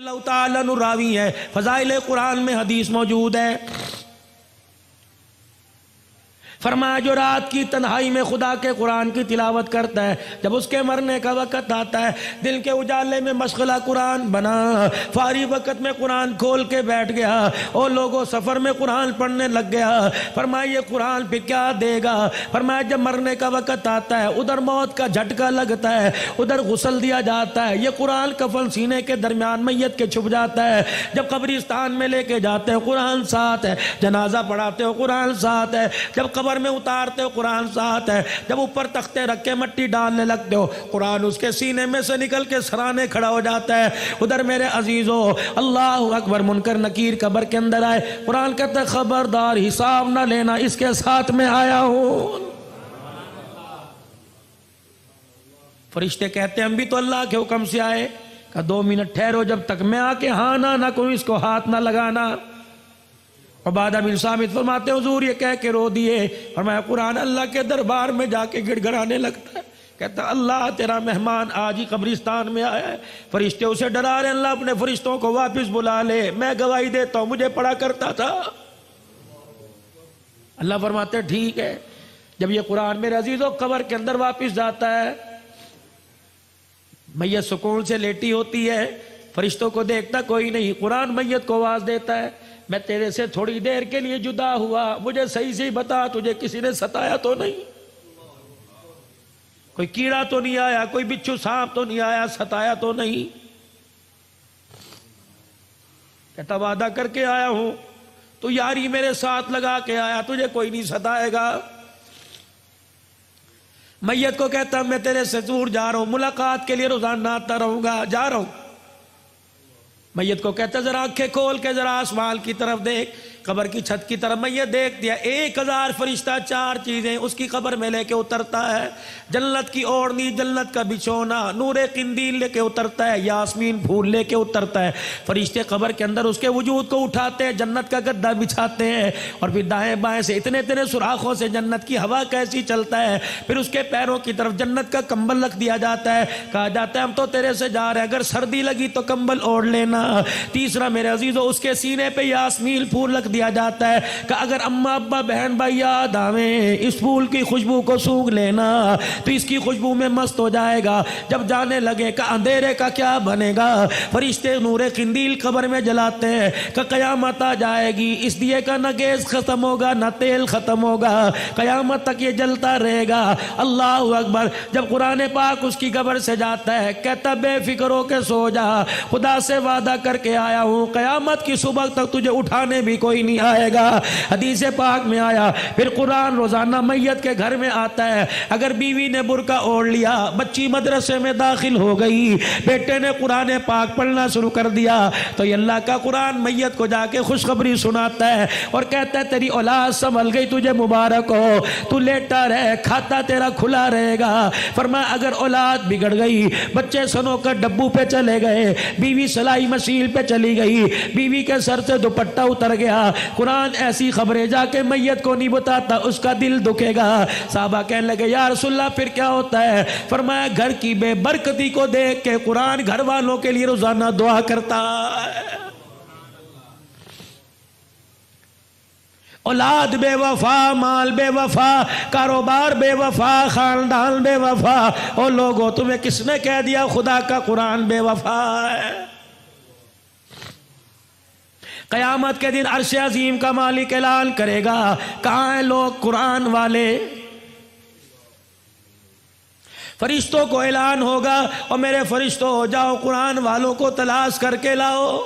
اللہ تعالیٰ عنہ راوی ہے، فضائل قرآن میں حدیث موجود ہے، فرمایا جو رات کی تنہائی میں خدا کے قرآن کی تلاوت کرتا ہے، جب اس کے مرنے کا وقت آتا ہے، دل کے اجالے میں مشغلہ قرآن بنا، فارغ وقت میں قرآن کھول کے بیٹھ گیا، اور لوگوں سفر میں قرآن پڑھنے لگ گیا، فرمایا یہ قرآن پہ کیا دے گا؟ فرمایا جب مرنے کا وقت آتا ہے، ادھر موت کا جھٹکا لگتا ہے، ادھر غسل دیا جاتا ہے، یہ قرآن کفن سینے کے درمیان میت کے چھپ جاتا ہے، جب قبرستان میں لے کے جاتے ہیں قرآن ساتھ ہے، جنازہ پڑھاتے ہو قرآن ساتھ ہے، جب قبر میں اتارتے ہو قرآن ساتھ ہے، جب اوپر تختے رکھ کے مٹی ڈالنے لگتے ہو قرآن اس کے سینے میں سے نکل کے سرانے کھڑا ہو جاتا ہے۔ ادھر میرے عزیزو اللہ اکبر، منکر نکیر قبر کے اندر آئے، قرآن کہتا ہے خبردار حساب نہ لینا، اس کے ساتھ میں آیا ہوں۔ فرشتے کہتے ہیں ہم بھی تو اللہ کے حکم سے آئے، کہا 2 منٹ ٹھہرو، جب تک میں آ کے ہاں نہ کوئی اس کو ہاتھ نہ لگانا۔ عبادہ بن ثابت فرماتے حضور یہ کہہ کے رو دیے، فرمایا قرآن اللہ کے دربار میں جا کے گڑ گڑانے لگتا ہے، کہتا اللہ تیرا مہمان آج ہی قبرستان میں آیا ہے، فرشتے اسے ڈرا رہے ہیں اللہ اپنے فرشتوں کو واپس بلا لے، میں گواہی دیتا ہوں مجھے پڑھا کرتا تھا۔ اللہ فرماتے ٹھیک ہے۔ جب یہ قرآن میرے عزیزوں قبر کے اندر واپس جاتا ہے، میت سکون سے لیٹی ہوتی ہے، فرشتوں کو دیکھتا کوئی نہیں، قرآن میت کو آواز دیتا ہے میں تیرے سے تھوڑی دیر کے لیے جدا ہوا، مجھے صحیح سے بتا تجھے کسی نے ستایا تو نہیں، کوئی کیڑا تو نہیں آیا، کوئی بچھو سانپ تو نہیں آیا، ستایا تو نہیں؟ کہتا وعدہ کر کے آیا ہوں، تو یاری میرے ساتھ لگا کے آیا، تجھے کوئی نہیں ستائے گا۔ میت کو کہتا میں تیرے سے دور جا رہا ہوں، ملاقات کے لیے روزانہ آتا رہوں گا، جا رہا ہوں۔ میت کو کہتا ذرا آنکھیں کھول کے ذرا آسمان کی طرف دیکھ، قبر کی چھت کی طرف میت دیکھ دیا، 1000 فرشتہ 4 چیزیں اس کی قبر میں لے کے اترتا ہے، جنت کی اوڑھنی، جنت کا بچھونا، نور قندیل لے کے اترتا ہے، یاسمین پھول لے کے اترتا ہے، فرشتے قبر کے اندر اس کے وجود کو اٹھاتے ہیں، جنت کا گدا بچھاتے ہیں، اور پھر دائیں بائیں سے اتنے سوراخوں سے جنت کی ہوا کیسی چلتا ہے، پھر اس کے پیروں کی طرف جنت کا کمبل رکھ دیا جاتا ہے، کہا جاتا ہے ہم تو تیرے سے جا رہے ہیں، اگر سردی لگی تو کمبل اوڑھ لینا۔ تیسرا میرے عزیزو اس کے سینے پہ یاسمین پھول رکھ دیا جاتا ہے کہ اگر اماں ابا بہن بھائی یاد آویں اس پھول کی خوشبو کو سونگھ لینا تو اس کی خوشبو میں مست ہو جائے گا، جب جانے لگے کہ اندھیرے کا کیا بنے گا، فرشتے نور قندیل قبر میں جلاتے ہیں کہ قیامت آ جائے گی، اس دیے کا نہ گیس ختم ہوگا نہ تیل ختم ہوگا، قیامت تک یہ جلتا رہے گا۔ اللہ اکبر۔ جب قرآن پاک اس کی قبر سے جاتا ہے کہتا بے فکر ہو کے سو جا، خدا سے وعدہ کر کے آیا ہوں قیامت کی صبح تک تجھے اٹھانے بھی کوئی نہیں آئے گا۔ حدیث پاک میں آیا پھر قرآن روزانہ میت کے گھر میں آتا ہے، اگر بیوی نے برقع اوڑھ لیا، بچی مدرسے میں داخل ہو گئی، بیٹے نے قرآن پاک پڑھنا شروع کر دیا تو یہ اللہ کا قرآن میت کو جا کے خوشخبری سناتا ہے اور کہتا ہے تیری اولاد سنبھل گئی، تجھے مبارک ہو، تو لیٹا رہے، کھاتا تیرا کھلا رہے گا۔ فرمایا اگر اولاد بگڑ گئی، بچے سنو کر ڈبو پہ چلے گئے، بیوی سلائی مشین پہ چلی گئی، بیوی کے سر سے دوپٹہ اتر گیا، قرآن ایسی خبریں جا کے میت کو نہیں بتاتا، اس کا دل دکھے گا۔ صحابہ کہنے لگے یا رسول اللہ پھر کیا ہوتا ہے؟ فرمایا گھر کی بے برکتی کو دیکھ کے قرآن گھر والوں کے لیے روزانہ دعا کرتا ہے۔ اولاد بے وفا، مال بے وفا، کاروبار بے وفا، خاندان بے وفا، او لوگوں تمہیں کس نے کہہ دیا خدا کا قرآن بے وفا ہے؟ قیامت کے دن عرش عظیم کا مالک اعلان کرے گا کہاں ہیں لوگ قرآن والے؟ فرشتوں کو اعلان ہوگا اور میرے فرشتوں جاؤ قرآن والوں کو تلاش کر کے لاؤ۔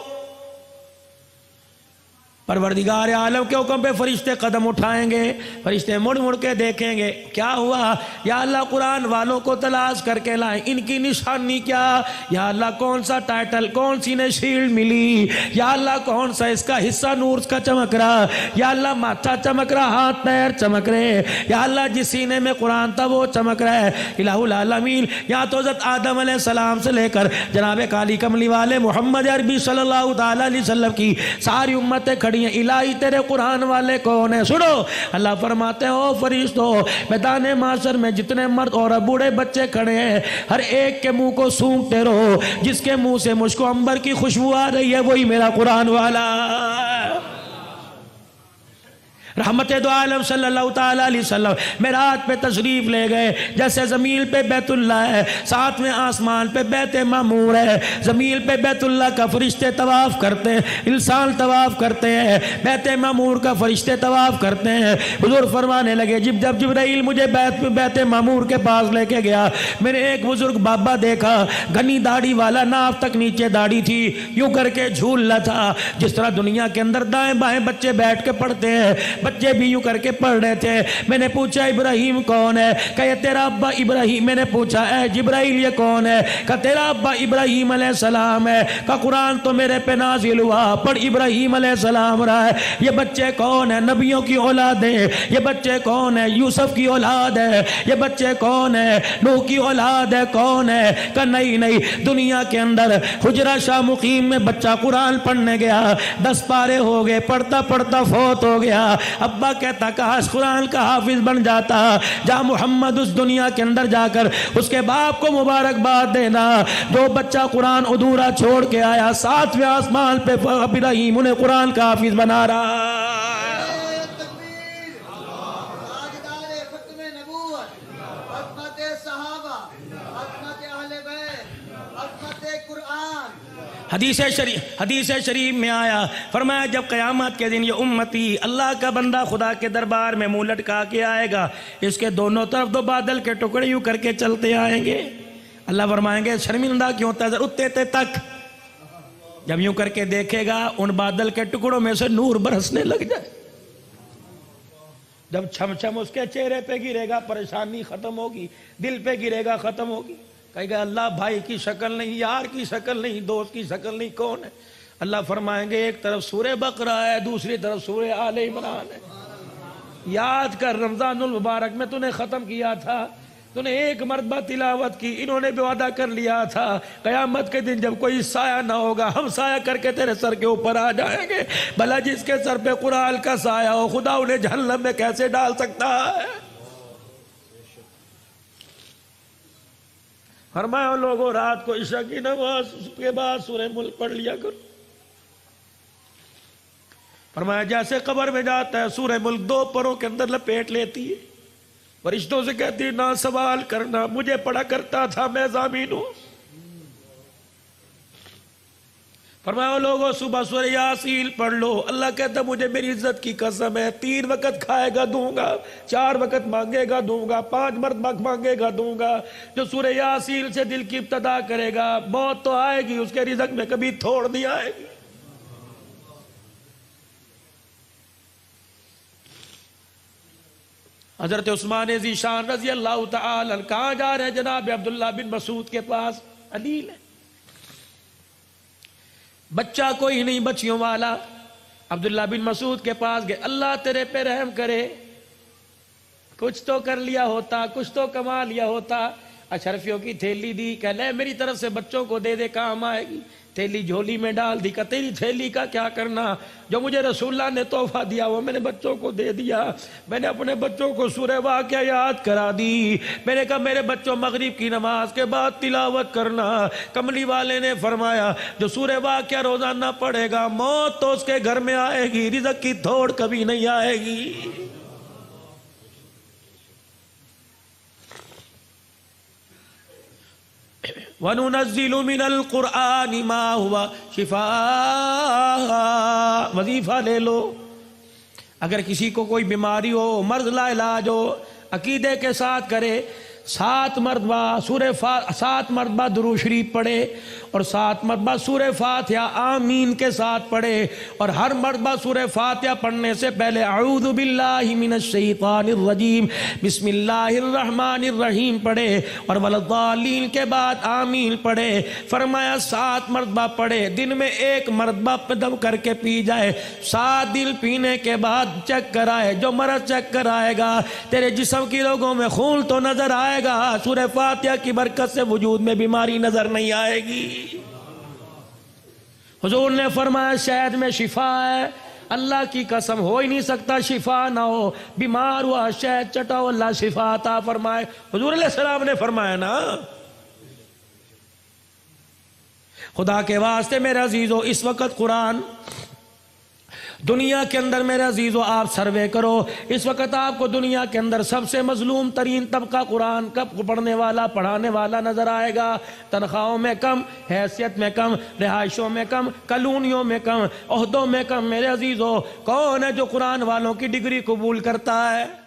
پروردگار عالم کے حکم پہ فرشتے قدم اٹھائیں گے، فرشتے مڑ مڑ کے دیکھیں گے کیا ہوا، یا اللہ قرآن والوں کو تلاش کر کے لائیں، ان کی نشانی کیا، یا اللہ کون سا ٹائٹل، کون سی نے شیلڈ ملی، یا اللہ کون سا اس کا حصہ نور کا چمک رہا، یا اللہ ماتھا چمک رہا، ہاتھ پیر چمک رہے، یا اللہ جس سینے میں قرآن تھا وہ چمک رہا ہے۔ الہ العالمین یا تو حضرت آدم علیہ السلام سے لے کر جناب کالی کملی والے محمد عربی صلی اللہ تعالی علیہ وسلم کی ساری امتیں کھڑی نہیں ہے۔ الہی تیرے قرآن والے کون ہیں؟ سنو، اللہ فرماتے ہیں او فرشتو، میدان محشر میں جتنے مرد اور بوڑھے بچے کھڑے ہیں ہر ایک کے منہ کو سونگتے رہو، جس کے منہ سے مجھ کو عنبر کی خوشبو آ رہی ہے وہی میرا قرآن والا۔ رحمت دو عالم صلی اللہ تعالیٰ علیہ وسلم معراج پہ تشریف لے گئے۔ جیسے زمین پہ بیت اللہ ہے، ساتویں آسمان پہ بیت معمور ہے، زمین پہ بیت اللہ کا فرشتے طواف کرتے ہیں، انسان طواف کرتے ہیں، بیت معمور کا فرشتے طواف کرتے ہیں۔ حضور فرمانے لگے جب جبرائیل مجھے بیت معمور کے پاس لے کے گیا، میں نے ایک بزرگ بابا دیکھا، گھنی داڑھی والا، ناف تک نیچے داڑھی تھی، یوں کر کے جھولنا تھا جس طرح دنیا کے اندر دائیں بائیں بچے بیٹھ کے پڑھتے ہیں، بچے بھی یوں کر کے پڑھ رہے تھے۔ میں نے پوچھا ابراہیم کون ہے؟ کہ یہ تیرا ابا ابراہیم۔ میں نے پوچھا اے جبرائیل یہ کون ہے؟ کہ تیرا ابا ابراہیم علیہ السلام ہے۔ کہ قرآن تو میرے پہ نازل ہوا پر ابراہیم علیہ السلام رہا ہے۔ یہ بچے کون ہیں؟ نبیوں کی اولاد ہیں۔ یہ بچے کون ہیں؟ یوسف کی اولاد ہے۔ یہ بچے کون ہیں؟ نوح کی اولاد ہے۔ کون ہے؟ کہ نہیں، دنیا کے اندر حجرہ شاہ مقیم میں بچہ قرآن پڑھنے گیا، 10 پارے ہو گئے، پڑھتا پڑھتا فوت ہو گیا۔ ابا کہتا کاش قرآن کا حافظ بن جاتا، جا محمد اس دنیا کے اندر جا کر اس کے باپ کو مبارکباد دینا، جو بچہ قرآن ادھورا چھوڑ کے آیا 7ویں آسمان پہ ابراہیم انہیں قرآن کا حافظ بنا رہا۔ حدیث شریف میں آیا، فرمایا جب قیامت کے دن یہ امتی اللہ کا بندہ خدا کے دربار میں منہ لٹکا کے آئے گا، اس کے دونوں طرف 2 بادل کے ٹکڑے یوں کر کے چلتے آئیں گے۔ اللہ فرمائیں گے شرمندہ کیوں تھا اتنے تک، جب یوں کر کے دیکھے گا ان بادل کے ٹکڑوں میں سے نور برسنے لگ جائے، جب چھم چھم اس کے چہرے پہ گرے گا پریشانی ختم ہوگی، دل پہ گرے گا ختم ہوگی، کہے گا اللہ بھائی کی شکل نہیں، یار کی شکل نہیں، دوست کی شکل نہیں، کون ہے؟ اللہ فرمائیں گے ایک طرف سورہ بقرہ ہے، دوسری طرف سورہ آل عمران ہے۔ یاد کر رمضان المبارک میں تو نے ختم کیا تھا، تو نے ایک مرتبہ تلاوت کی، انہوں نے بھی وعدہ کر لیا تھا قیامت کے دن جب کوئی سایہ نہ ہوگا ہم سایہ کر کے تیرے سر کے اوپر آ جائیں گے۔ بھلا جس کے سر پہ قرآن کا سایہ ہو خدا انہیں جہنم میں کیسے ڈال سکتا ہے؟ فرمایا لوگوں رات کو عشاء کی نماز کے بعد سورہ ملک پڑھ لیا کرو۔ فرمایا جیسے قبر میں جاتا ہے سورہ ملک 2 پروں کے اندر لپیٹ لیتی ہے، فرشتوں سے کہتی نہ سوال کرنا، مجھے پڑھا کرتا تھا، میں ضامین ہوں۔ فرمایا لوگوں صبح سورہ یاسین پڑھ لو، اللہ کہتا مجھے میری عزت کی قسم ہے 3 وقت کھائے گا دوں گا، 4 وقت مانگے گا دوں گا، 5 مرتبہ مانگے گا دوں گا۔ جو سورہ یاسین سے دل کی ابتدا کرے گا موت تو آئے گی، اس کے رزق میں کبھی تھوڑ نہیں آئے گی۔ حضرت عثمان ذی شان رضی اللہ تعالی عنہ کہاں جا رہے ہیں؟ جناب عبداللہ بن مسعود کے پاس، علیل ہے، بچہ کوئی نہیں بچیوں والا، عبداللہ بن مسعود کے پاس گئے، اللہ تیرے پہ رحم کرے، کچھ تو کر لیا ہوتا، کچھ تو کما لیا ہوتا۔ اشرفیوں کی تھیلی دی، کہ لے میری طرف سے بچوں کو دے دے کام آئے گی، تھیلی جھولی میں ڈال دی، کہ تیری تھیلی کا کیا کرنا، جو مجھے رسول اللہ نے تحفہ دیا وہ میں نے بچوں کو دے دیا۔ میں نے اپنے بچوں کو سورہ واقعہ یاد کرا دی، میں نے کہا میرے بچوں مغرب کی نماز کے بعد تلاوت کرنا۔ کملی والے نے فرمایا جو سورہ واقعہ روزانہ پڑھے گا موت تو اس کے گھر میں آئے گی، رزق کی تھوڑ کبھی نہیں آئے گی۔ وَنُنَزِّلُ مِنَ الْقُرْآنِ مَا هُوَ شِفَاء۔ وظیفہ لے لو، اگر کسی کو کوئی بیماری ہو، مرض لا علاج ہو، عقیدے کے ساتھ کرے، 7 مرتبہ درود شریف پڑھے اور 7 مرتبہ سورہ فاتحہ آمین کے ساتھ پڑھے، اور ہر مرتبہ سورہ فاتحہ پڑھنے سے پہلے اعوذ باللہ من الشیطان الرجیم بسم اللہ الرحمن الرحیم پڑھے، اور والضالین کے بعد آمین پڑھے۔ فرمایا 7 مرتبہ پڑھے، دن میں 1 مرتبہ دم کر کے پی جائے، 7 دن پینے کے بعد چیک کرائے، جو مرض چیک کرائے گا تیرے جسم کی لوگوں میں خون تو نظر آئے گا، سورہ فاتحہ کی برکت سے وجود میں بیماری نظر نہیں آئے گی۔ حضور نے فرمایا شہد میں شفا ہے، اللہ کی قسم ہو ہی نہیں سکتا شفا نہ ہو، بیمار ہوا شہد چٹاؤ اللہ شفا عطا فرمائے، حضور علیہ السلام نے فرمایا نا۔ خدا کے واسطے میرے عزیزو اس وقت قرآن دنیا کے اندر، میرے عزیزو آپ سروے کرو، اس وقت آپ کو دنیا کے اندر سب سے مظلوم ترین طبقہ قرآن کا پڑھنے والا پڑھانے والا نظر آئے گا۔ تنخواہوں میں کم، حیثیت میں کم، رہائشوں میں کم، کالونیوں میں کم، عہدوں میں کم۔ میرے عزیزو کون ہے جو قرآن والوں کی ڈگری قبول کرتا ہے؟